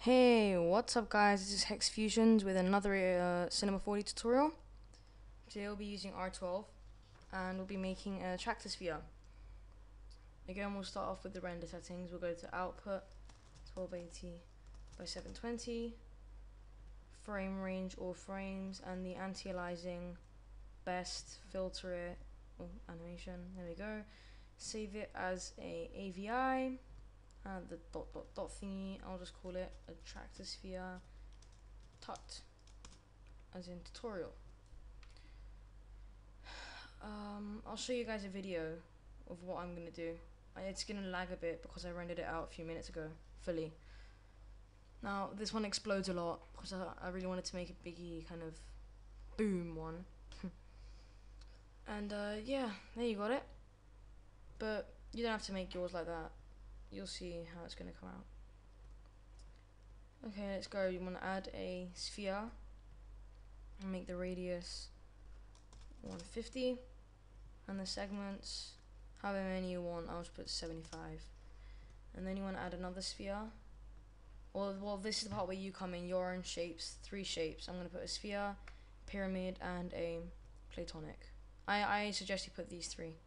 Hey, what's up guys? This is FuZionZz with another Cinema 4D tutorial. Today we'll be using R12 and we'll be making a tractor sphere. Again, we'll start off with the render settings. We'll go to output 1280 by 720, frame range all frames, and the anti-aliasing best, filter it, animation, there we go. Save it as a AVI. The dot thingy, I'll just call it a tractor sphere tut, as in tutorial. I'll show you guys a video of what I'm gonna do. It's gonna lag a bit because I rendered it out a few minutes ago fully. Now this one explodes a lot because I really wanted to make a biggie kind of boom one. And yeah, there you got it. But you don't have to make yours like that. You'll see how it's going to come out. Okay, let's go. You want to add a sphere and make the radius 150 and the segments however many you want. I'll just put 75. And then you want to add another sphere. Well, this is the part where you come in, your own shapes, 3 shapes. I'm going to put a sphere, pyramid, and a platonic. I suggest you put these 3.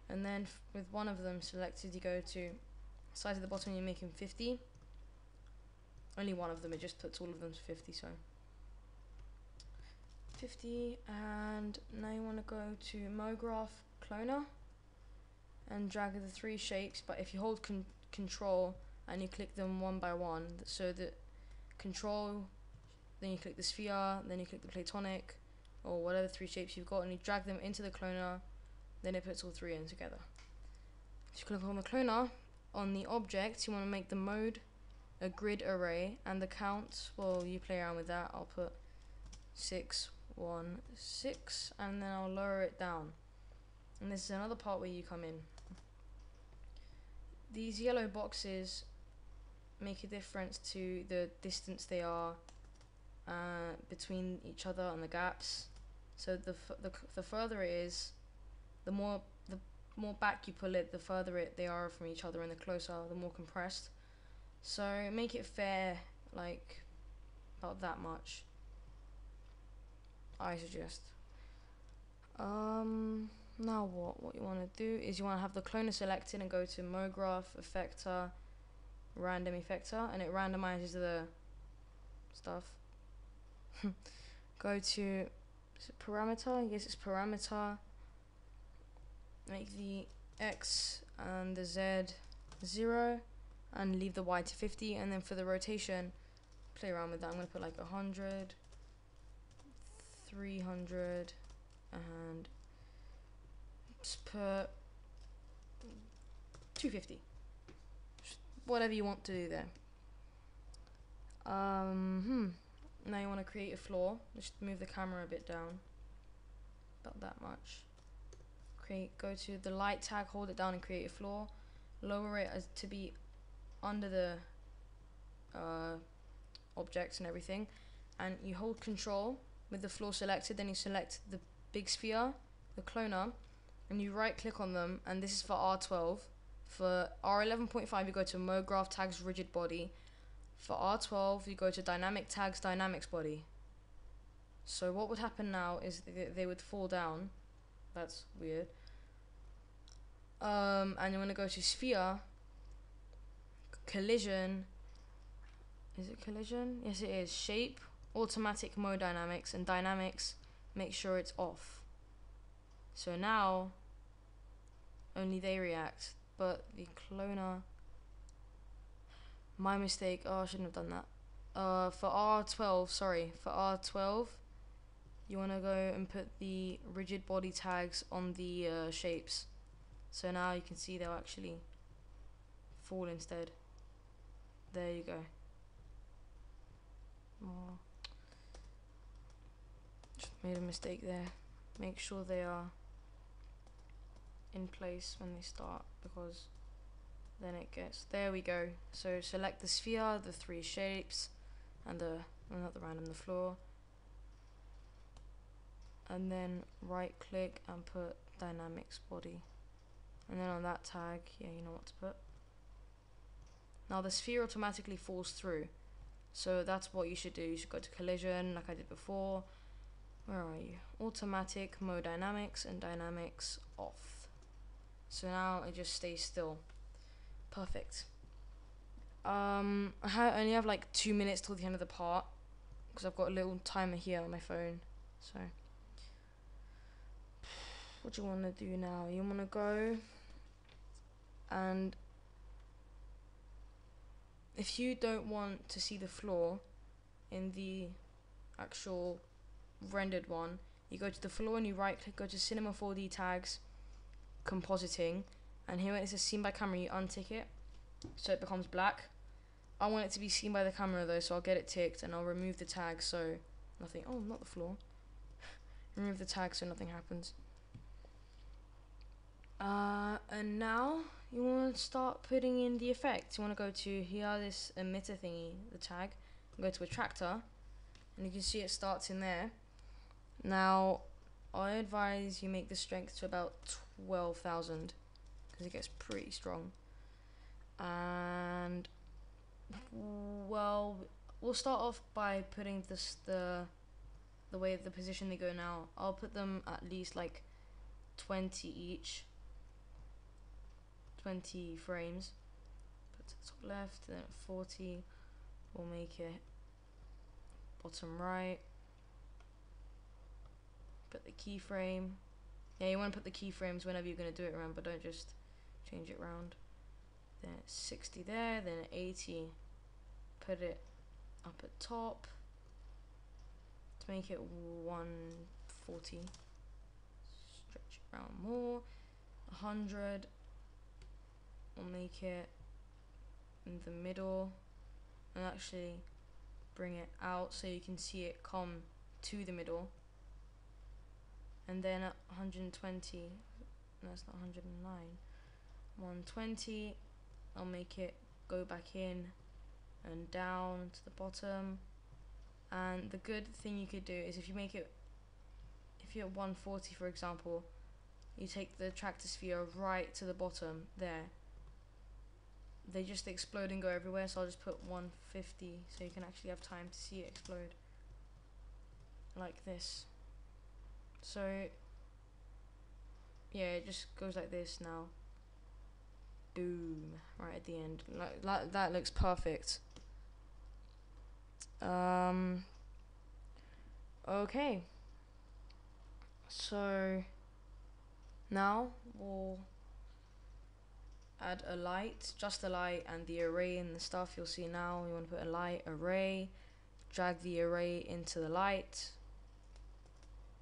And then with one of them selected, you go to size at the bottom, you're making 50. Only one of them, it just puts all of them to 50, so 50. And now you want to go to MoGraph cloner and drag the 3 shapes, but if you hold control and you click them one by one, so that control, then you click the sphere, then you click the platonic, or whatever 3 shapes you've got, and you drag them into the cloner. Then it puts all 3 in together. If you click on the cloner, on the object, you want to make the mode a grid array, and the count, well, you play around with that. I'll put 616, and then I'll lower it down. And this is another part where you come in. These yellow boxes make a difference to the distance they are between each other and the gaps. So the further it is, the more back you pull it, the further they are from each other, and the closer, the more compressed. So make it fair, like about that much, I suggest. Now what you want to do is you want to have the cloner selected and go to MoGraph effector, random effector, and it randomizes the stuff. Go to, is it parameter? Yes, it's parameter. Make the X and the Z 0 and leave the Y to 50, and then for the rotation, play around with that. I'm going to put like 100, 300, and just put 250. Just whatever you want to do there. Now you want to create a floor. Just move the camera a bit down, about that much. Go to the light tag, hold it down and create a floor. Lower it as to be under the objects and everything, and you hold control with the floor selected, then you select the big sphere, the cloner, and you right click on them, and this is for R12. For R11.5 you go to MoGraph tags rigid body. For R12 you go to dynamic tags dynamics body. So what would happen now is they would fall down. That's weird. And you want to go to sphere, collision. Is it collision? Yes, it is. Shape, automatic mode dynamics, and dynamics, make sure it's off. So now only they react, but the cloner, my mistake. Oh, I shouldn't have done that. For R12, sorry, for R12 you want to go and put the rigid body tags on the shapes. So now you can see they'll actually fall instead. There you go. Oh, just made a mistake there. Make sure they are in place when they start, because then it gets, there we go. So select the sphere, the 3 shapes, and not the random, the floor, and then right click and put dynamics body, and then on that tag, yeah, you know what to put. Now the sphere automatically falls through, so that's what you should do. You should go to collision like I did before. Where are you? Automatic, mode dynamics, and dynamics off. So now it just stays still. Perfect. I only have like 2 minutes till the end of the part, because I've got a little timer here on my phone. So what do you want to do now? You want to go, and if you don't want to see the floor in the actual rendered one, you go to the floor and you right click, go to Cinema 4D tags, compositing, and here it says seen by camera, you untick it so it becomes black. I want it to be seen by the camera though, so I'll get it ticked and I'll remove the tag so nothing, oh, not the floor. Remove the tag so nothing happens. And now you want to start putting in the effects. You want to go to here, this emitter thingy, the tag, go to Attractor, and you can see it starts in there. Now I advise you make the strength to about 12,000 because it gets pretty strong. And well, we'll start off by putting this the way the position they go now. I'll put them at least like 20 each. 20 frames. Put to the top left, then at 40 we'll make it bottom right. Put the keyframe. Yeah, you want to put the keyframes whenever you're going to do it, remember, don't just change it round. Then at 60 there, then at 80 put it up at top to make it 140. Stretch it around more. 100. We'll make it in the middle and actually bring it out so you can see it come to the middle. And then at 120, no, it's not 109, 120, I'll make it go back in and down to the bottom. And the good thing you could do is if you're at 140 for example, you take the Attractor sphere right to the bottom there. They just explode and go everywhere, so I'll just put 150 so you can actually have time to see it explode. Like this. So yeah, it just goes like this now. Boom, right at the end. Like that looks perfect. Okay. So now we'll add a light, just a light, and the array and the stuff you'll see now. You want to put a light array, drag the array into the light.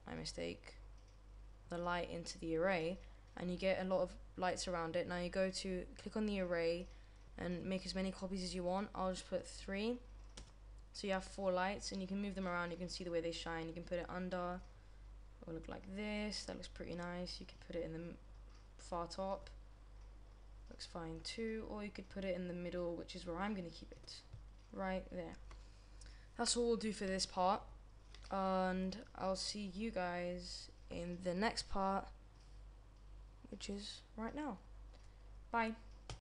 My mistake. The light into the array, and you get a lot of lights around it. Now you go to click on the array and make as many copies as you want. I'll just put 3. So you have 4 lights, and you can move them around. You can see the way they shine. You can put it under. It will look like this. That looks pretty nice. You can put it in the far top. Looks fine too. Or you could put it in the middle, which is where I'm going to keep it. Right there. That's all we'll do for this part. And I'll see you guys in the next part, which is right now. Bye.